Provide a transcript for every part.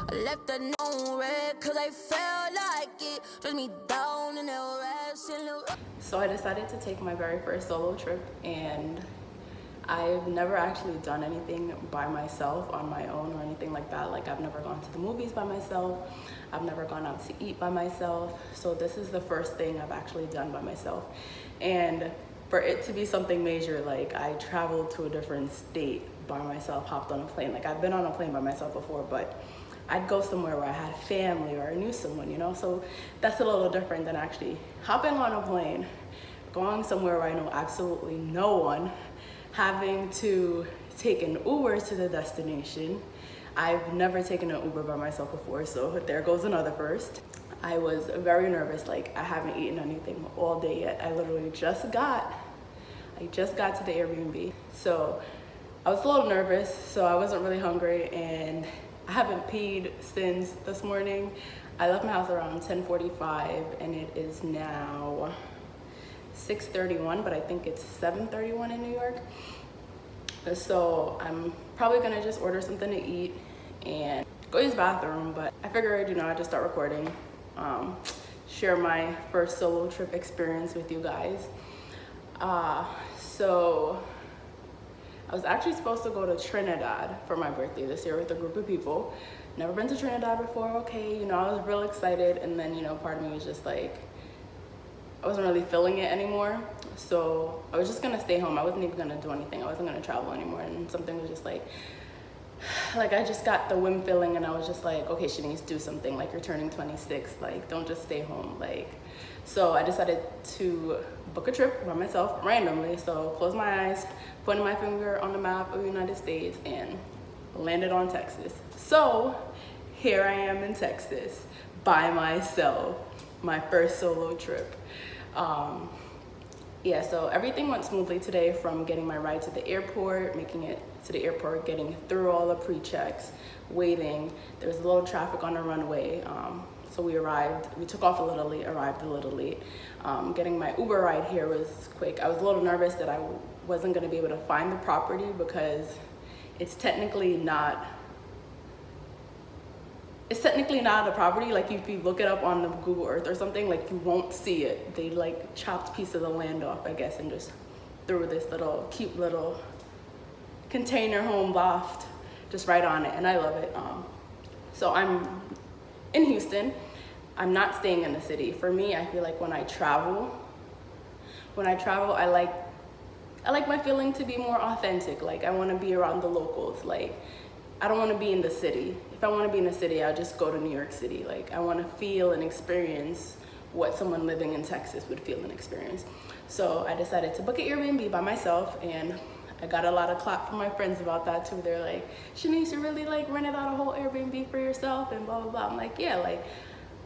I left a no red cause I felt like it. Dressed me down in the rest in the... So I decided to take my very first solo trip, and I've never actually done anything by myself on my own or anything like that. Like, I've never gone to the movies by myself. I've never gone out to eat by myself. So this is the first thing I've actually done by myself. And for it to be something major, like, I traveled to a different state by myself, hopped on a plane. Like, I've been on a plane by myself before, but I'd go somewhere where I had family or I knew someone, you know? So that's a little different than actually hopping on a plane, going somewhere where I know absolutely no one, having to take an Uber to the destination. I've never taken an Uber by myself before, so there goes another first. I was very nervous, like, I haven't eaten anything all day yet. I literally just got to the Airbnb. So I was a little nervous, so I wasn't really hungry, and I haven't peed since this morning. I left my house around 10:45, and it is now 6:31, but I think it's 7:31 in New York. So I'm probably gonna just order something to eat and go use the bathroom, but I figured, you know, I'd just start recording, share my first solo trip experience with you guys. So I was actually supposed to go to Trinidad for my birthday this year with a group of people. Never been to Trinidad before, okay, you know, I was real excited, and then, you know, part of me was just like, I wasn't really feeling it anymore. So I was just gonna stay home. I wasn't even gonna do anything. I wasn't gonna travel anymore. And something was just like I just got the whim feeling, and I was just like, okay, she needs to do something. Like, you're turning 26, like, don't just stay home. Like, so I decided to book a trip by myself randomly. So closed my eyes, putting my finger on the map of the United States, and landed on Texas. So here I am in Texas by myself, my first solo trip. Yeah, so everything went smoothly today, from getting my ride to the airport, making it to the airport, getting through all the pre-checks, waiting. There was a little traffic on the runway, so we took off a little late, arrived a little late. Getting my Uber ride here was quick. I was a little nervous that I wasn't gonna be able to find the property because it's technically not a property. Like, if you look it up on the Google Earth or something, like, you won't see it. They like chopped a piece of the land off, I guess, and just threw this little cute little container home loft just right on it, and I love it. So I'm in Houston. I'm not staying in the city. For me, I feel like when I travel, I like my feeling to be more authentic. Like, I want to be around the locals. Like, I don't want to be in the city. If I want to be in the city, I'll just go to New York City. Like, I want to feel and experience what someone living in Texas would feel and experience. So I decided to book an Airbnb by myself, and I got a lot of clap from my friends about that too. They're like, Shanice, you really like rented out a whole Airbnb for yourself and blah, blah, blah. I'm like, yeah, like,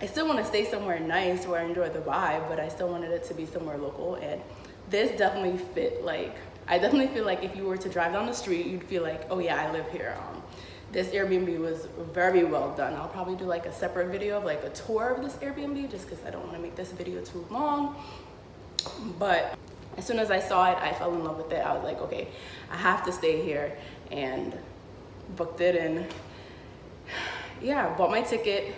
I still want to stay somewhere nice where I enjoy the vibe, but I still wanted it to be somewhere local. And this definitely fit. Like, I definitely feel like if you were to drive down the street, you'd feel like, oh yeah, I live here. This Airbnb was very well done. I'll probably do like a separate video of like a tour of this Airbnb, just because I don't want to make this video too long. But as soon as I saw it, I fell in love with it. I was like, okay, I have to stay here, and booked it. And yeah, bought my ticket,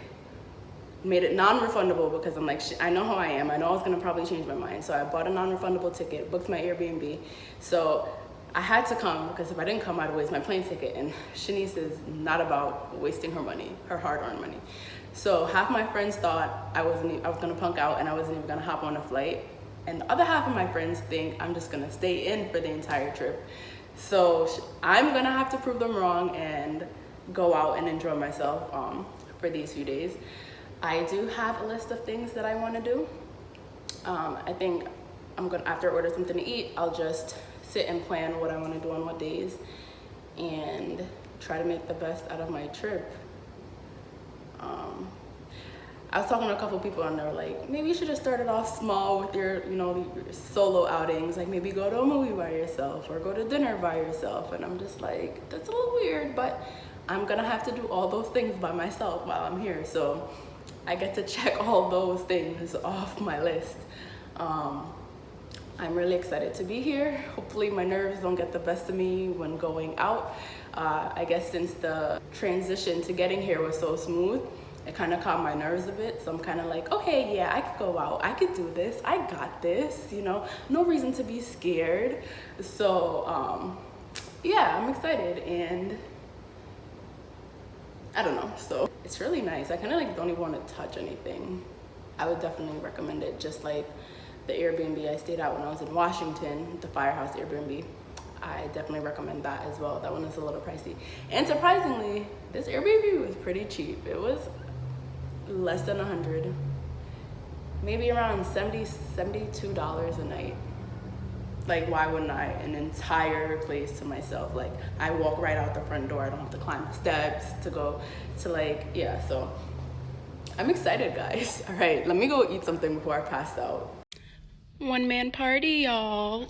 made it non-refundable because I'm like, I know how I am. I know I was gonna probably change my mind. So I bought a non-refundable ticket, booked my Airbnb. So I had to come, because if I didn't come, I'd waste my plane ticket. And Shanice is not about wasting her money, her hard-earned money. So half my friends thought I was gonna punk out and I wasn't even gonna hop on a flight. And the other half of my friends think I'm just gonna stay in for the entire trip. So I'm gonna have to prove them wrong and go out and enjoy myself for these few days. I do have a list of things that I wanna do. I think after I order something to eat, I'll just sit and plan what I want to do on what days and try to make the best out of my trip. I was talking to a couple people, and they were like, maybe you should have started off small with your, you know, your solo outings. Like, maybe go to a movie by yourself or go to dinner by yourself. And I'm just like, that's a little weird, but I'm gonna have to do all those things by myself while I'm here. So I get to check all those things off my list. I'm really excited to be here. Hopefully my nerves don't get the best of me when going out. I guess since the transition to getting here was so smooth, it kind of calmed my nerves a bit. So I'm kind of like, okay, yeah, I could go out. I could do this. I got this, you know, no reason to be scared. So yeah, I'm excited, and I don't know. So it's really nice. I kind of like don't even want to touch anything. I would definitely recommend it, just like the Airbnb I stayed at when I was in Washington, the Firehouse Airbnb. I definitely recommend that as well. That one is a little pricey. And surprisingly, this Airbnb was pretty cheap. It was less than 100, maybe around $72 a night. Like, why wouldn't I? An entire place to myself. Like, I walk right out the front door. I don't have to climb the steps to go to, like, yeah, so I'm excited, guys. All right, let me go eat something before I pass out. One man party, y'all.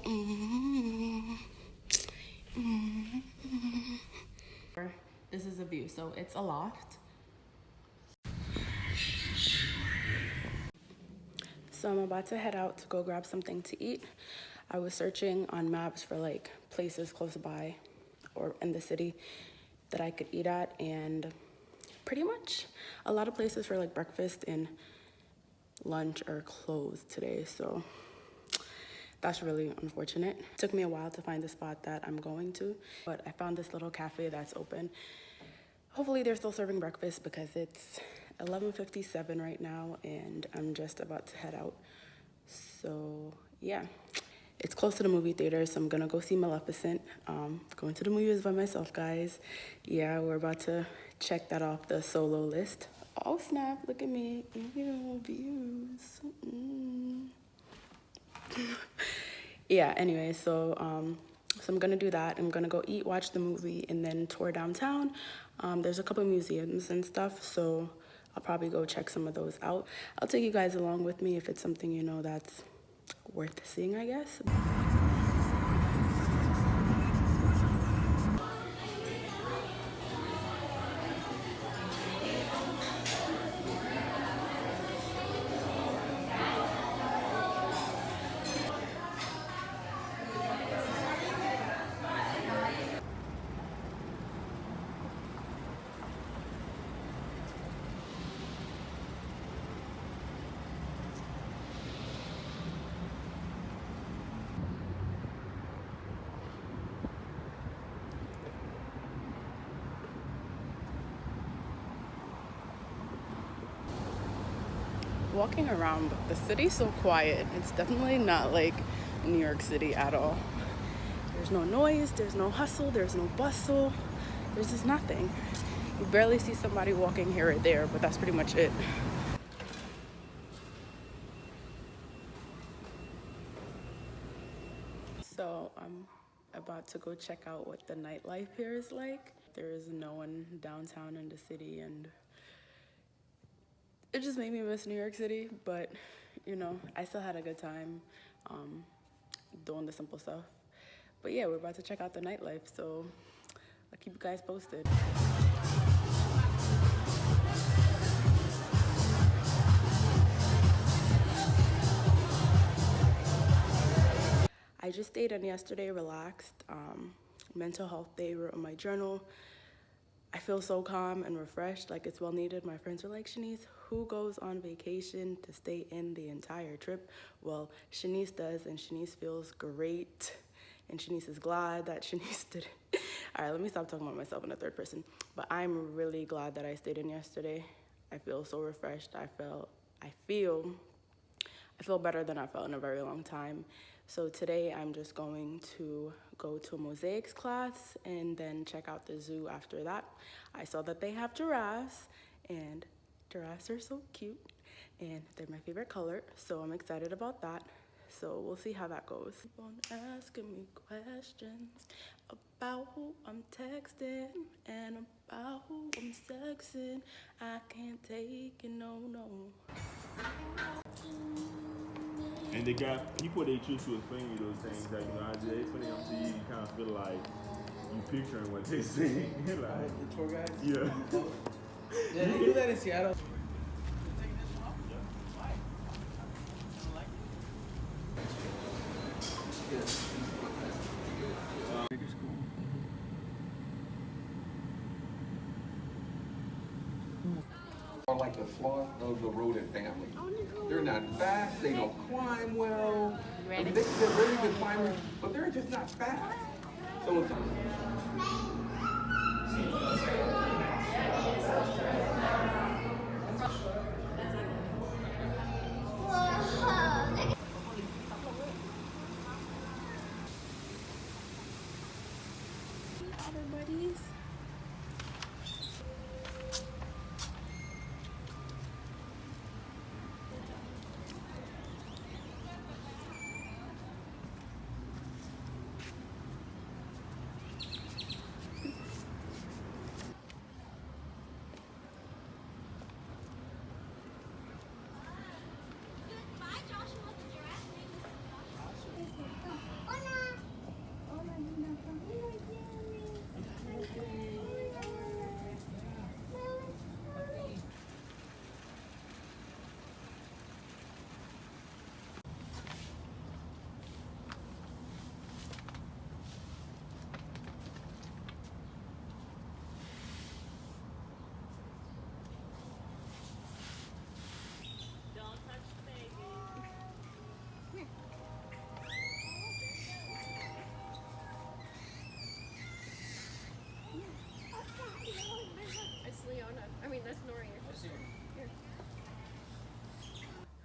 This is a view, so it's a loft. So I'm about to head out to go grab something to eat. I was searching on maps for like places close by or in the city that I could eat at, and pretty much a lot of places for like breakfast and lunch are closed today, so that's really unfortunate. It took me a while to find the spot that I'm going to, but I found this little cafe that's open. Hopefully they're still serving breakfast because it's 11:57 right now and I'm just about to head out. So yeah, it's close to the movie theater, so I'm gonna go see Maleficent. Going to the movies by myself, guys. Yeah, we're about to check that off the solo list. Oh snap, look at me, views. Yeah, anyway, so I'm gonna do that. I'm gonna go eat, watch the movie, and then tour downtown. There's a couple museums and stuff, so I'll probably go check some of those out. I'll take you guys along with me if it's something, you know, that's worth seeing, I guess. Walking around, the city's so quiet. It's definitely not like New York City at all. There's no noise, there's no hustle, there's no bustle, there's just nothing. You barely see somebody walking here or there, but that's pretty much it. So I'm about to go check out what the nightlife here is like. There is no one downtown in the city, and it just made me miss New York City, but you know, I still had a good time doing the simple stuff. But yeah, we're about to check out the nightlife, so I'll keep you guys posted. I just stayed in yesterday, relaxed. Mental health day, wrote in my journal. I feel so calm and refreshed, like it's well needed. My friends were like, Shanice, who goes on vacation to stay in the entire trip? Well, Shanice does, and Shanice feels great. And Shanice is glad that Shanice did it. All right, let me stop talking about myself in the third person. But I'm really glad that I stayed in yesterday. I feel so refreshed. I feel better than I felt in a very long time. So today I'm just going to go to a mosaics class and then check out the zoo after that. I saw that they have giraffes, and giraffes are so cute and they're my favorite color, so I'm excited about that. So we'll see how that goes. Keep on asking me questions about who I'm texting and about who I'm sexing. I can't take it, no. And they got people they choose to explain you those things that, you know, as they explain them to you, you kind of feel like you picturing what they saying. Like, the tour guides? Yeah. Yeah, they do that in Seattle. like the sloth of the rodent family. They're not fast, they don't climb well. I mean, they're very good climbers, but they're just not fast. So it's Other buddies.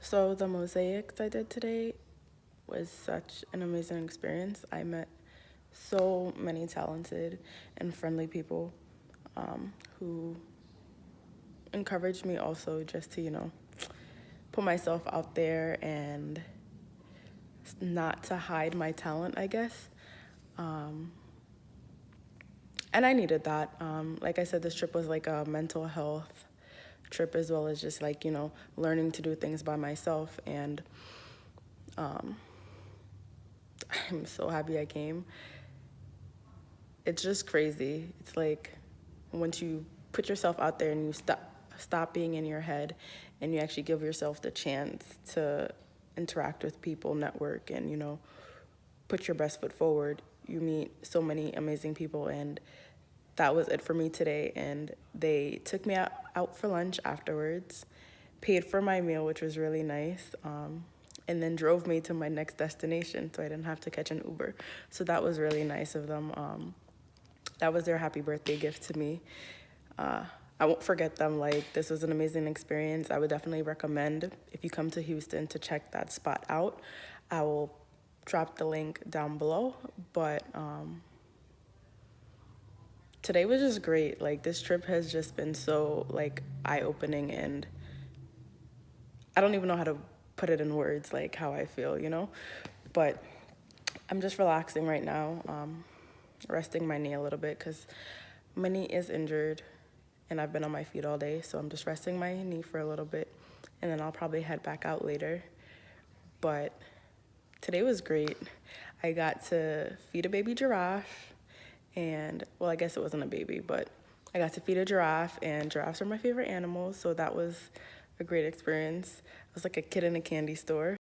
So the mosaics I did today was such an amazing experience. I met so many talented and friendly people who encouraged me also just to, you know, put myself out there and not to hide my talent, I guess. And I needed that. Like I said, this trip was like a mental health trip as well as just like, you know, learning to do things by myself. And I'm so happy I came. It's just crazy. It's like once you put yourself out there and you stop being in your head and you actually give yourself the chance to interact with people, network, and, you know, put your best foot forward, you meet so many amazing people. And that was it for me today. And they took me out for lunch afterwards, paid for my meal, which was really nice, and then drove me to my next destination so I didn't have to catch an Uber. So that was really nice of them. That was their happy birthday gift to me. I won't forget them. Like, this was an amazing experience. I would definitely recommend, if you come to Houston, to check that spot out. I will drop the link down below. But today was just great. Like, this trip has just been so, like, eye-opening, and I don't even know how to put it in words, like, how I feel, you know? But I'm just relaxing right now, resting my knee a little bit because my knee is injured and I've been on my feet all day. So I'm just resting my knee for a little bit and then I'll probably head back out later. But today was great. I got to feed a baby giraffe and, well, I guess it wasn't a baby, but I got to feed a giraffe, and giraffes are my favorite animals. So that was a great experience. I was like a kid in a candy store.